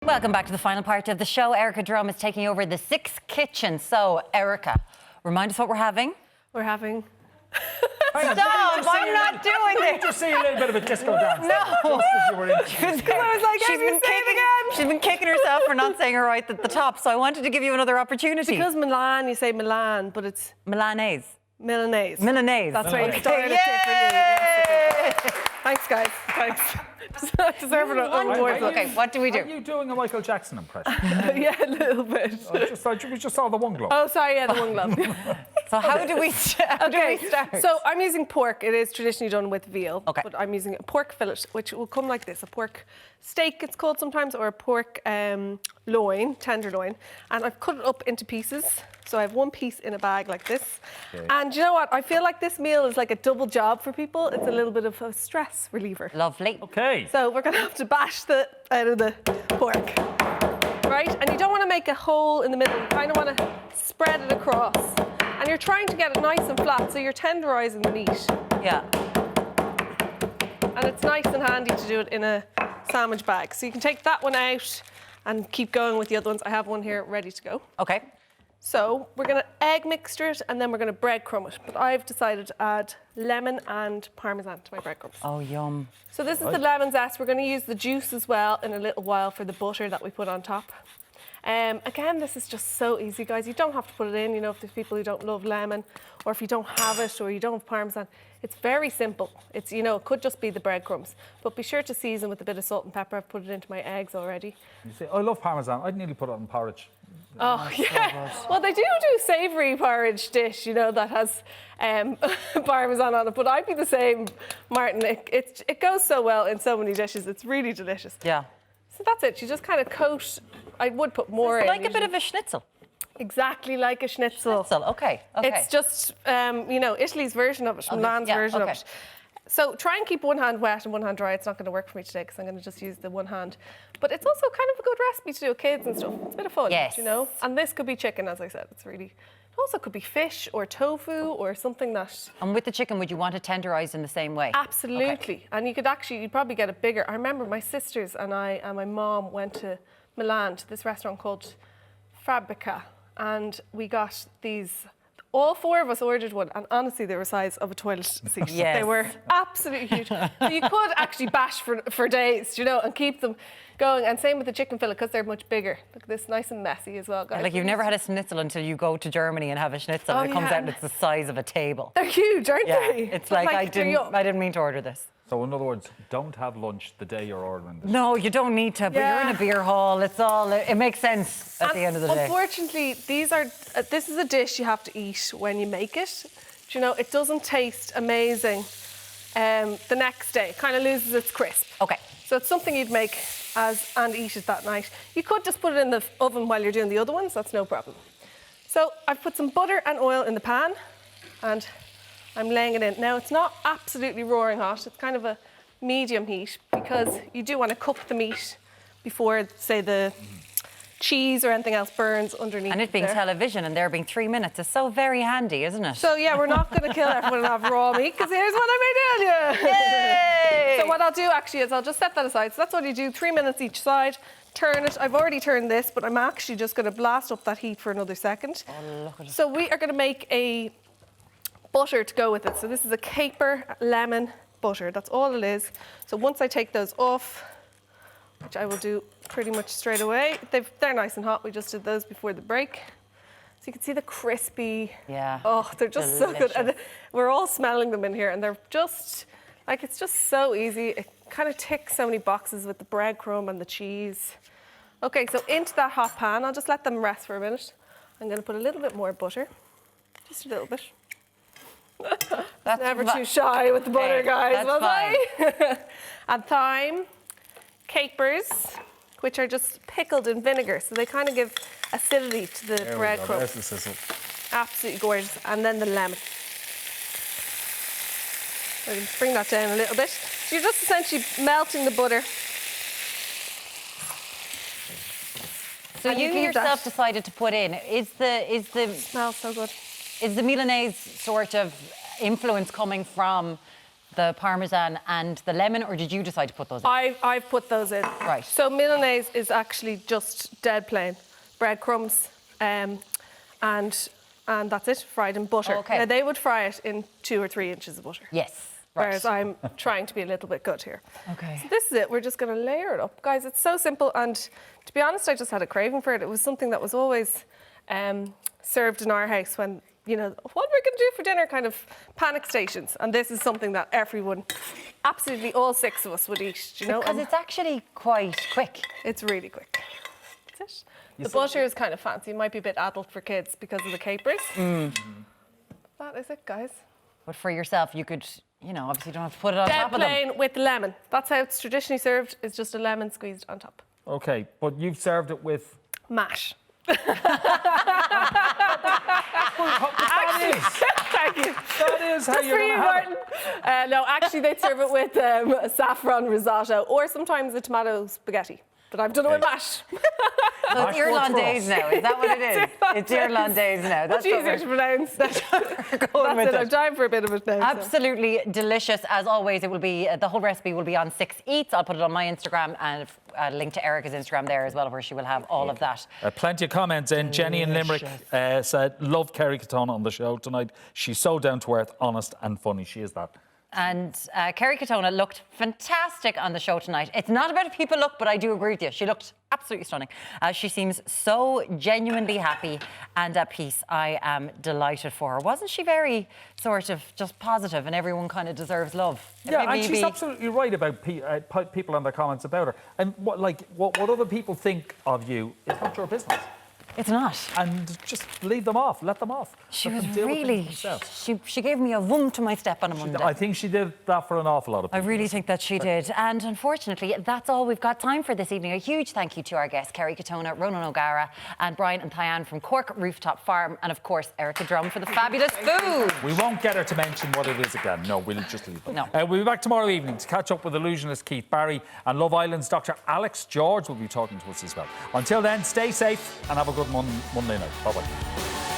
Welcome back to the final part of the show. Erica Drum is taking over the Six Kitchen. So, Erica, remind us what we're having. We're having... Stop! I'm not doing this. Just see a little bit of a disco dance. No. I was like, She's been kicking herself for not saying it right at the top, so I wanted to give you another opportunity. Because Milan, you say Milan, but it's... Milanese. Milanese. Milanese. That's right. Okay. Started it differently. Thanks, guys. Thanks. Deserve an award. Okay, what do we do? Are you doing a Michael Jackson impression? Yeah, a little bit. We just saw the one glove. Oh, sorry, yeah, the one glove. So how do we start? So I'm using pork. It is traditionally done with veal. Okay. But I'm using a pork fillet, which will come like this. A pork steak, it's called sometimes, or a pork loin, tenderloin. And I've cut it up into pieces. So I have one piece in a bag like this. Okay. And you know what? I feel like this meal is like a double job for people. It's a little bit of a stress reliever. Lovely. Okay. So we're going to have to bash the out of the pork. Right? And you don't want to make a hole in the middle. You kind of want to spread it across. And you're trying to get it nice and flat, so you're tenderizing the meat. Yeah. And it's nice and handy to do it in a sandwich bag. So you can take that one out and keep going with the other ones. I have one here ready to go. Okay. So we're going to egg mixture it and then we're going to breadcrumb it. But I've decided to add lemon and parmesan to my breadcrumbs. Oh, yum. So this is the lemon zest. We're going to use the juice as well in a little while for the butter that we put on top. Again, this is just so easy, guys. You don't have to put it in, you know, if there's people who don't love lemon or if you don't have it or you don't have parmesan. It's very simple. It's, you know, it could just be the breadcrumbs. But be sure to season with a bit of salt and pepper. I've put it into my eggs already. You see, I love parmesan. I'd nearly put it on porridge. Oh, yeah. Well, they do savoury porridge dish, you know, that has parmesan on it. But I'd be the same, Martin. It goes so well in so many dishes. It's really delicious. Yeah. So that's it. You just kind of coat. I would put more in. Like a bit of a schnitzel. Exactly like a schnitzel. Okay. It's just, you know, Italy's version of it, Milan's version of it. So try and keep one hand wet and one hand dry. It's not going to work for me today because I'm going to just use the one hand. But it's also kind of a good recipe to do with kids and stuff. It's a bit of fun, you know. And this could be chicken, as I said. It also could be fish or tofu or something that... And with the chicken, would you want it tenderized in the same way? Absolutely. Okay. And you'd probably get it bigger. I remember my sisters and I and my mom went to Milan to this restaurant called Fabrica. And we got these... All four of us ordered one, and honestly, they were the size of a toilet seat. Yes. They were absolutely huge. So you could actually bash for days, you know, and keep them going. And same with the chicken fillet, because they're much bigger. Look at this, nice and messy as well, guys. Like you've never had a schnitzel until you go to Germany and have a schnitzel, and it comes out and it's the size of a table. They're huge, aren't they? It's like I didn't mean to order this. So in other words, don't have lunch the day you're ordering this. No, you don't need to, but you're in a beer hall. It makes sense at the end of the day. Unfortunately, this is a dish you have to eat when you make it. Do you know, it doesn't taste amazing the next day. It kind of loses its crisp. Okay. So it's something you'd make and eat it that night. You could just put it in the oven while you're doing the other ones. That's no problem. So I've put some butter and oil in the pan and I'm laying it in. Now, it's not absolutely roaring hot. It's kind of a medium heat because you do want to cook the meat before, say, the cheese or anything else burns underneath. And it being television and there being 3 minutes is so very handy, isn't it? So, yeah, we're not going to kill everyone and have raw meat because here's what I made earlier. Yay! So what I'll do, actually, is I'll just set that aside. So that's what you do, 3 minutes each side. Turn it. I've already turned this, but I'm actually just going to blast up that heat for another second. Oh, look at it. So we are going to make a butter to go with it. So this is a caper lemon butter. That's all it is. So once I take those off, which I will do pretty much straight away, they're nice and hot. We just did those before the break. So you can see the crispy. Yeah. Oh, they're just so good. And we're all smelling them in here and they're just, like, it's just so easy. It kind of ticks so many boxes with the breadcrumb and the cheese. Okay, so into that hot pan, I'll just let them rest for a minute. I'm going to put a little bit more butter, just a little bit. That's never too shy with the butter, guys, was I? And thyme, capers, which are just pickled in vinegar, so they kind of give acidity to the breadcrumb. There's the sizzle. Absolutely gorgeous. And then the lemon. So you can bring that down a little bit. So you're just essentially melting the butter. So you yourself decided to put in, is the smells so good. Is the Milanese sort of influence coming from the parmesan and the lemon, or did you decide to put those in? I've put those in. Right. So Milanese is actually just dead plain breadcrumbs, and that's it, fried in butter. Okay. Now they would fry it in 2 or 3 inches of butter. Yes. Right. Whereas I'm trying to be a little bit good here. Okay. So this is it. We're just going to layer it up. Guys, it's so simple. And to be honest, I just had a craving for it. It was something that was always served in our house when, you know, what are we going to do for dinner? Kind of panic stations. And this is something that everyone, absolutely all 6 of us would eat, you know. Because And it's actually quite quick. it's really quick. That's it. The butter is kind of fancy. It might be a bit adult for kids because of the capers. That is it, guys. But for yourself, you could, you know, obviously you don't have to put it on top Dead of them. plain with lemon. That's how it's traditionally served. It's just a lemon squeezed on top. Okay, but you've served it with. Mash. That Thank you. is how Just you're for going you, to have it. Martin. No, actually, they'd serve it with a saffron risotto or sometimes a tomato spaghetti. But I've done it with mash. So it's Irlandaise now, is that what it is? It's Irlandaise now. That's easier to pronounce. That's it. I'm dying for a bit of it now. so. Absolutely delicious. As always, it will be, the whole recipe will be on 6 Eats. I'll put it on my Instagram and a link to Erica's Instagram there as well, where she will have all of that. Plenty of comments in. Jenny in Limerick said, love Kerry Katona on the show tonight. She's so down to earth, honest and funny. She is that. And Kerry Katona looked fantastic on the show tonight. It's not about a people look, but I do agree with you. She looked absolutely stunning. She seems so genuinely happy and at peace. I am delighted for her. Wasn't she very sort of just positive and everyone kind of deserves love? Yeah, and she's absolutely right about people and their comments about her. And what other people think of you is not your business. It's not. And just leave them off, let them off. She Let was them deal with really, things themselves. she gave me a whoom to my step on a Monday. I think she did that for an awful lot of I people. really think that she did. And unfortunately, that's all we've got time for this evening. A huge thank you to our guests, Kerry Katona, Ronan O'Gara, and Brian and Thyann from Cork Rooftop Farm, and of course, Erica Drum for the fabulous food. We won't get her to mention what it is again. No, we'll just leave it. No. We'll be back tomorrow evening to catch up with illusionist Keith Barry, and Love Island's Dr. Alex George will be talking to us as well. Until then, stay safe and have a good Monday night. Bye-bye.